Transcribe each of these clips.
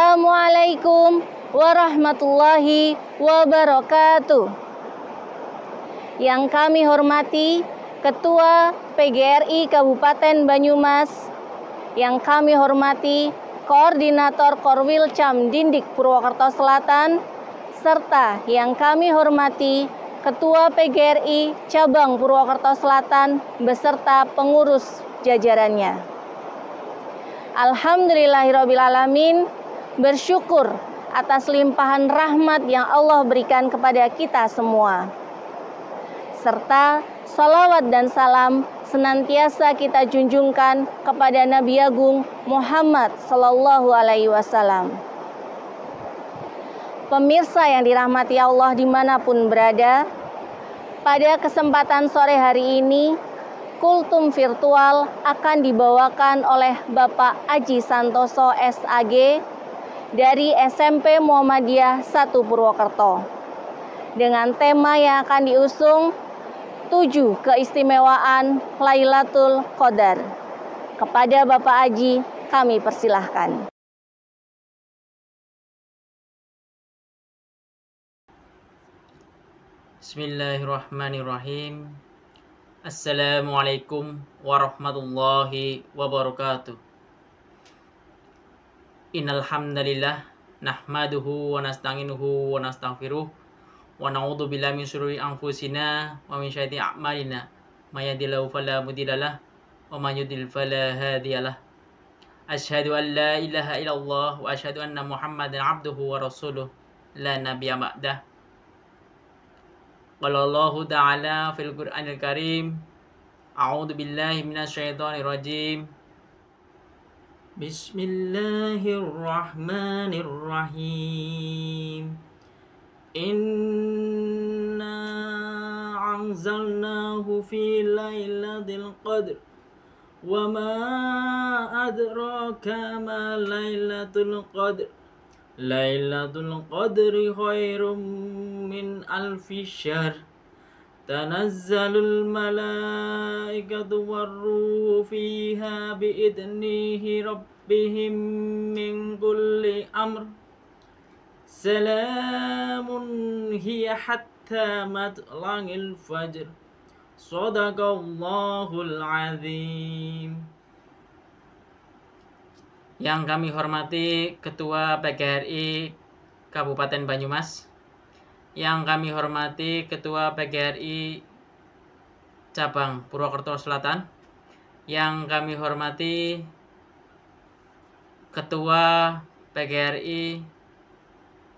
Assalamualaikum warahmatullahi wabarakatuh. Yang kami hormati Ketua PGRI Kabupaten Banyumas, yang kami hormati Koordinator Korwilcam Dindik Purwokerto Selatan, serta yang kami hormati Ketua PGRI Cabang Purwokerto Selatan beserta pengurus jajarannya. Alhamdulillahirrabbilalamin, bersyukur atas limpahan rahmat yang Allah berikan kepada kita semua. Serta salawat dan salam senantiasa kita junjungkan kepada Nabi Agung Muhammad Sallallahu Alaihi Wasallam. Pemirsa yang dirahmati Allah dimanapun berada, pada kesempatan sore hari ini, kultum virtual akan dibawakan oleh Bapak Aji Santoso SAG dari SMP Muhammadiyah 1 Purwokerto dengan tema yang akan diusung 7 keistimewaan Lailatul Qadar. Kepada Bapak Aji kami persilahkan. Bismillahirrahmanirrahim. Assalamualaikum warahmatullahi wabarakatuh. Innal hamdalillah nahmaduhu wa nasta'inuhu wa nastaghfiruh wa na'udzu billahi min syururi anfusina wa min syarri a'malina may yahdihillahu fala mudhillalah wa may yudhlil fala hadiyalah. Asyhadu an la ilaha illallah wa asyhadu anna Muhammadan abduhu wa rasuluh la nabiyya ba'dah. Qala Allahu ta'ala fil Qur'anil Karim, a'udzu billahi minasyaitonir rajim. Bismillahirrahmanirrahim. Inna anzalnahu fi lailatul qadr wa ma adraka ma lailatul qadr. Lailatul qadri khairum min alfi syahr. Tanazzalul malaikatu warruhu fiha biidnihi rabbihim min kulli amr. Salamun hiya hatta matla'il fajr. Shadaqallahul azim. Yang kami hormati Ketua PGRI Kabupaten Banyumas, yang kami hormati Ketua PGRI Cabang Purwokerto Selatan, yang kami hormati Ketua PGRI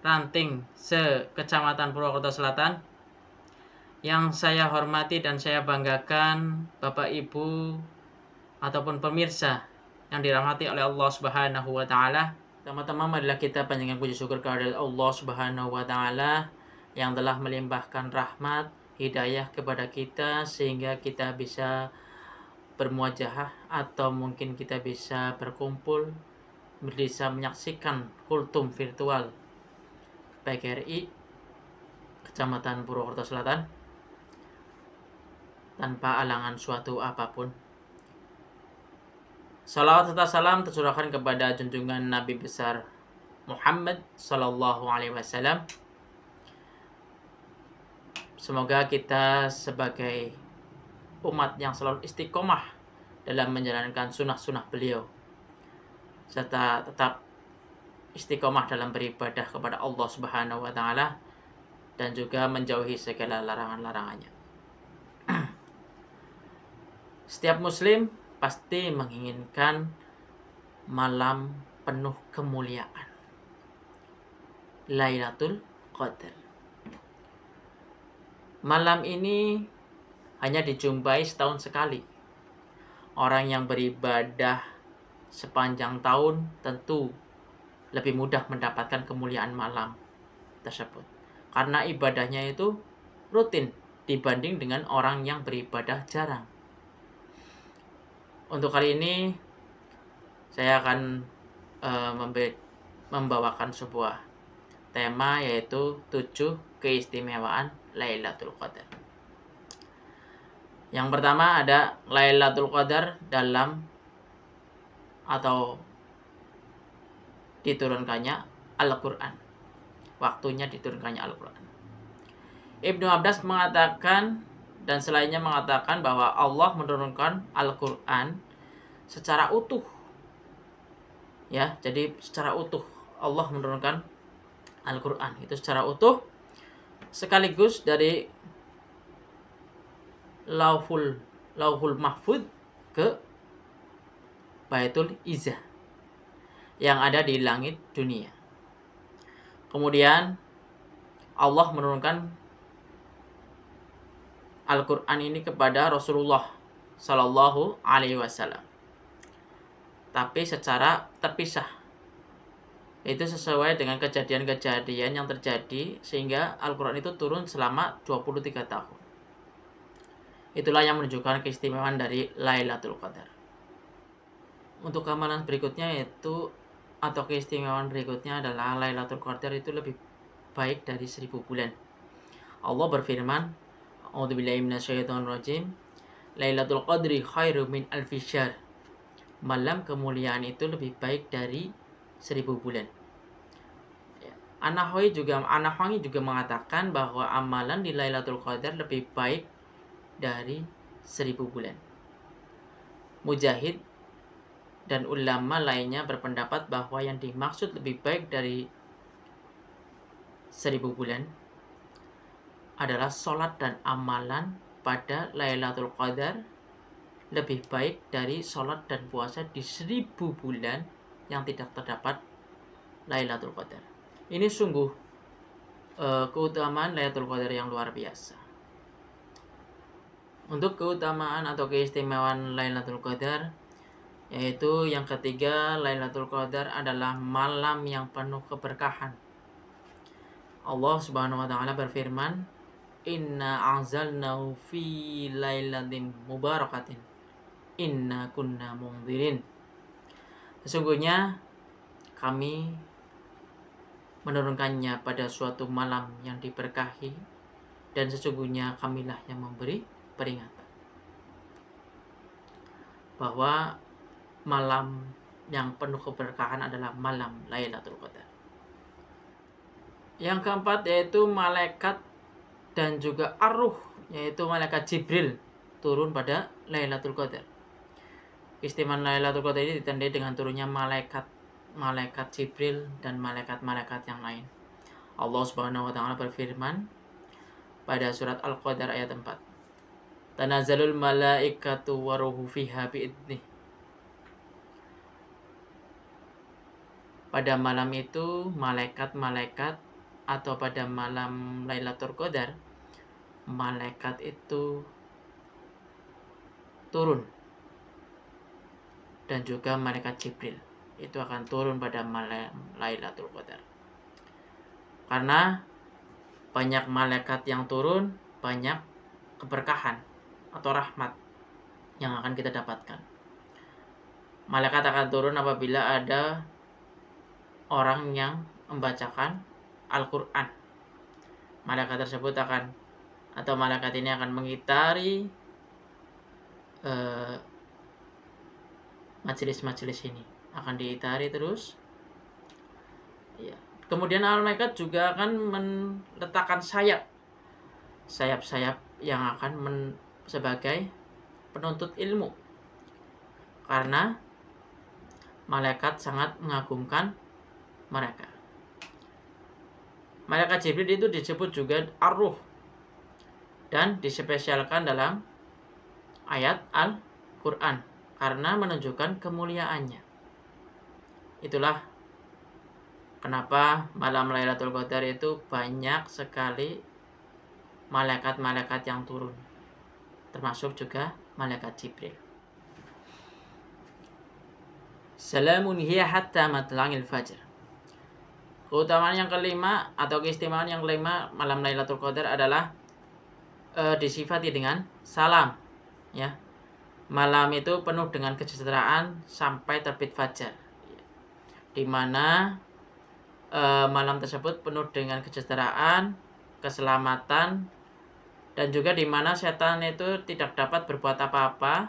Ranting se-Kecamatan Purwokerto Selatan, yang saya hormati dan saya banggakan Bapak Ibu ataupun pemirsa yang dirahmati oleh Allah Subhanahu wa taala. Pertama-tama marilah kita panjatkan puji syukur kepada Allah Subhanahu wa taala yang telah melimpahkan rahmat, hidayah kepada kita sehingga kita bisa bermuajahah atau mungkin kita bisa berkumpul, bisa menyaksikan kultum virtual PGRI Kecamatan Purwokerto Selatan tanpa alangan suatu apapun. Salawat serta salam tercurahkan kepada junjungan Nabi besar Muhammad Sallallahu Alaihi Wasallam. Semoga kita sebagai umat yang selalu istiqomah dalam menjalankan sunnah-sunnah beliau, serta tetap istiqomah dalam beribadah kepada Allah Subhanahu wa taala dan juga menjauhi segala larangan-larangannya. Setiap muslim pasti menginginkan malam penuh kemuliaan, Lailatul Qadar. Malam ini hanya dijumpai setahun sekali. Orang yang beribadah sepanjang tahun tentu lebih mudah mendapatkan kemuliaan malam tersebut, karena ibadahnya itu rutin dibanding dengan orang yang beribadah jarang. Untuk kali ini saya akan membawakan sebuah tema, yaitu 7 keistimewaan Lailatul Qadar. Yang pertama ada Lailatul Qadar dalam atau diturunkannya Al-Quran. Waktunya diturunkannya Al-Quran. Ibnu Abbas mengatakan dan selainnya mengatakan bahwa Allah menurunkan Al-Quran secara utuh. Ya, jadi secara utuh Allah menurunkan Al-Quran itu secara utuh, sekaligus dari Lauhul Mahfud ke Baitul Izzah yang ada di langit dunia. Kemudian Allah menurunkan Al-Quran ini kepada Rasulullah Sallallahu Alaihi Wasallam, tapi secara terpisah. Itu sesuai dengan kejadian-kejadian yang terjadi, sehingga Al-Quran itu turun selama 23 tahun. Itulah yang menunjukkan keistimewaan dari Lailatul Qadar. Untuk amalan berikutnya yaitu, atau keistimewaan berikutnya adalah Lailatul Qadar itu lebih baik dari 1000 bulan. Allah berfirman, A'udzubillahi minasyaitonirrajim, Lailatul Qadri khairum min alfi syahr. Malam kemuliaan itu lebih baik dari 1000 bulan. An-Nawawi juga mengatakan bahwa amalan di Lailatul Qadar lebih baik dari 1000 bulan. Mujahid dan ulama lainnya berpendapat bahwa yang dimaksud lebih baik dari 1000 bulan adalah sholat dan amalan pada Lailatul Qadar lebih baik dari sholat dan puasa di 1000 bulan yang tidak terdapat Lailatul Qadar. Ini sungguh keutamaan Lailatul Qadar yang luar biasa. Untuk keutamaan atau keistimewaan Lailatul Qadar, yaitu yang ketiga, Lailatul Qadar adalah malam yang penuh keberkahan. Allah Subhanahu wa taala berfirman, Inna anzalnahu fi lailatin mubarakatin inna kunna mundzirin. Sesungguhnya kami menurunkannya pada suatu malam yang diberkahi, dan sesungguhnya kamilah yang memberi peringatan. Bahwa malam yang penuh keberkahan adalah malam Lailatul Qadar. Yang keempat yaitu malaikat dan juga ar-ruh, yaitu malaikat Jibril turun pada Lailatul Qadar. Keistimewaan Lailatul Qadar ini ditandai dengan turunnya malaikat Jibril dan malaikat-malaikat yang lain. Allah Subhanahu wa taala berfirman pada surat Al-Qadar ayat 4. Tanazzalul malaikatu waruhu fiha bi'idnih. Pada malam itu malaikat-malaikat, atau pada malam Lailatul Qadar, malaikat itu turun, dan juga malaikat Jibril itu akan turun pada malam Lailatul Qadar. Karena banyak malaikat yang turun, banyak keberkahan atau rahmat yang akan kita dapatkan. Malaikat akan turun apabila ada orang yang membacakan Al-Quran. Malaikat tersebut malaikat ini akan mengitari majelis-majelis ini, akan diitari terus. Ya. Kemudian malaikat juga akan meletakkan sayap-sayap yang akan sebagai penuntut ilmu, karena malaikat sangat mengagumkan mereka. Malaikat Jibril itu disebut juga ar-ruh dan dispesialkan dalam ayat Al-Quran karena menunjukkan kemuliaannya. Itulah kenapa malam Lailatul Qadar itu banyak sekali malaikat-malaikat yang turun, termasuk juga malaikat Jibril. Salamun hiya hatta matla'il fajr. Keutamaan yang kelima atau keistimewaan yang kelima malam Lailatul Qadar adalah disifati dengan salam, ya. Malam itu penuh dengan kesejahteraan sampai terbit fajar, di mana malam tersebut penuh dengan kesejahteraan, keselamatan, dan juga di mana setan itu tidak dapat berbuat apa-apa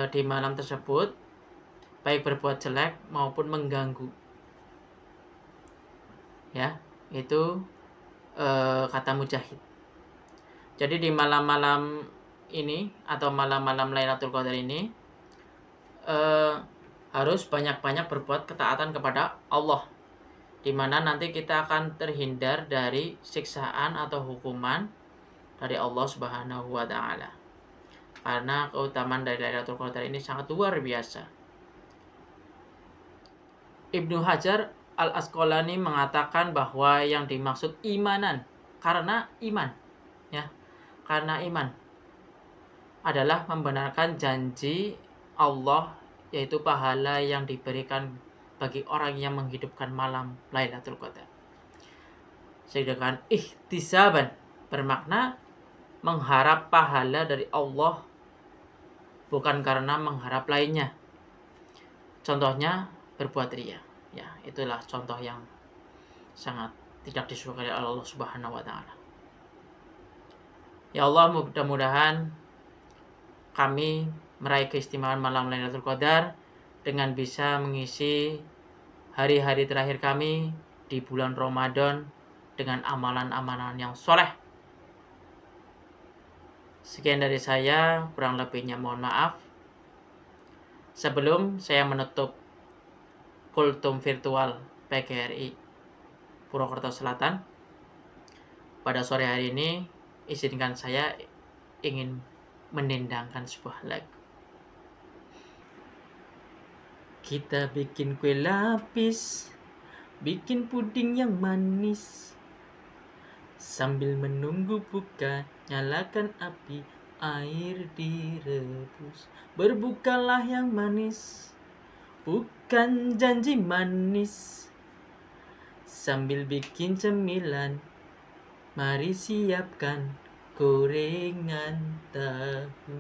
di malam tersebut, baik berbuat jelek maupun mengganggu. ya, itu kata Mujahid. Jadi di malam-malam ini atau malam-malam Lailatul Qadar ini harus banyak-banyak berbuat ketaatan kepada Allah, di mana nanti kita akan terhindar dari siksaan atau hukuman dari Allah Subhanahu wa taala. Karena keutamaan dari Lailatul Qadar ini sangat luar biasa. Ibnu Hajar Al-Asqalani mengatakan bahwa yang dimaksud imanan karena iman, ya. Karena iman adalah membenarkan janji Allah, yaitu pahala yang diberikan bagi orang yang menghidupkan malam Lailatul Qadar. Sedangkan ihtisaban bermakna mengharap pahala dari Allah, bukan karena mengharap lainnya. Contohnya berbuat riya. Ya, itulah contoh yang sangat tidak disukai oleh Allah Subhanahu wa taala. Ya Allah, mudah-mudahan kami meraih keistimewaan malam Lailatul Qadar dengan bisa mengisi hari-hari terakhir kami di bulan Ramadan dengan amalan-amalan yang soleh. Sekian dari saya, kurang lebihnya mohon maaf. Sebelum saya menutup kultum virtual PGRI Purwokerto Selatan pada sore hari ini, izinkan saya ingin mendendangkan sebuah lagu. Kita bikin kue lapis, bikin puding yang manis, sambil menunggu buka, nyalakan api, air direbus. Berbukalah yang manis, bukan janji manis. Sambil bikin cemilan, mari siapkan gorengan tahu.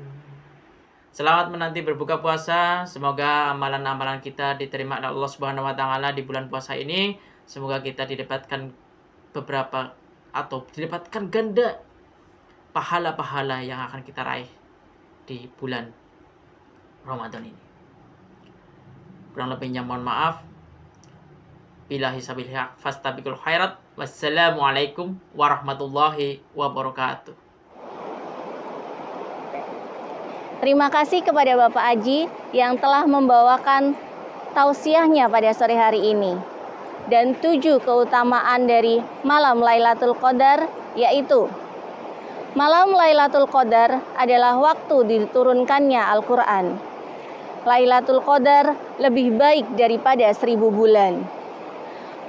Selamat menanti berbuka puasa. Semoga amalan-amalan kita diterima oleh Allah Subhanahu wa taala di bulan puasa ini. Semoga kita didapatkan beberapa atau didapatkan ganda pahala-pahala yang akan kita raih di bulan Ramadan ini. Kurang lebihnya mohon maaf. Billahi sabil haq fastabiqul khairat. Wassalamualaikum warahmatullahi wabarakatuh. Terima kasih kepada Bapak Aji yang telah membawakan tausiahnya pada sore hari ini. Dan 7 keutamaan dari malam Lailatul Qadar, yaitu malam Lailatul Qadar adalah waktu diturunkannya Al-Quran. Lailatul Qadar lebih baik daripada 1000 bulan.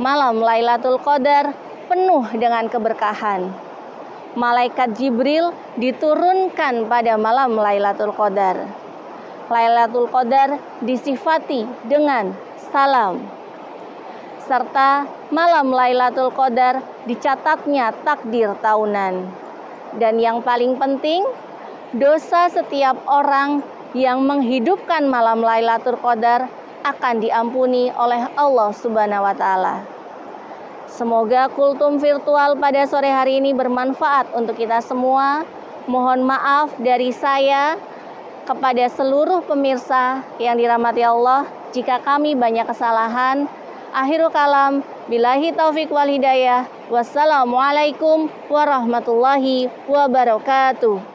Malam Lailatul Qadar penuh dengan keberkahan. Malaikat Jibril diturunkan pada malam Lailatul Qadar. Lailatul Qadar disifati dengan salam. Serta malam Lailatul Qadar dicatatnya takdir tahunan. Dan yang paling penting, dosa setiap orang yang menghidupkan malam Lailatul Qadar akan diampuni oleh Allah Subhanahu wa taala. Semoga kultum virtual pada sore hari ini bermanfaat untuk kita semua. Mohon maaf dari saya kepada seluruh pemirsa yang dirahmati Allah jika kami banyak kesalahan. Akhirul kalam, billahi taufik wal hidayah. Wassalamualaikum warahmatullahi wabarakatuh.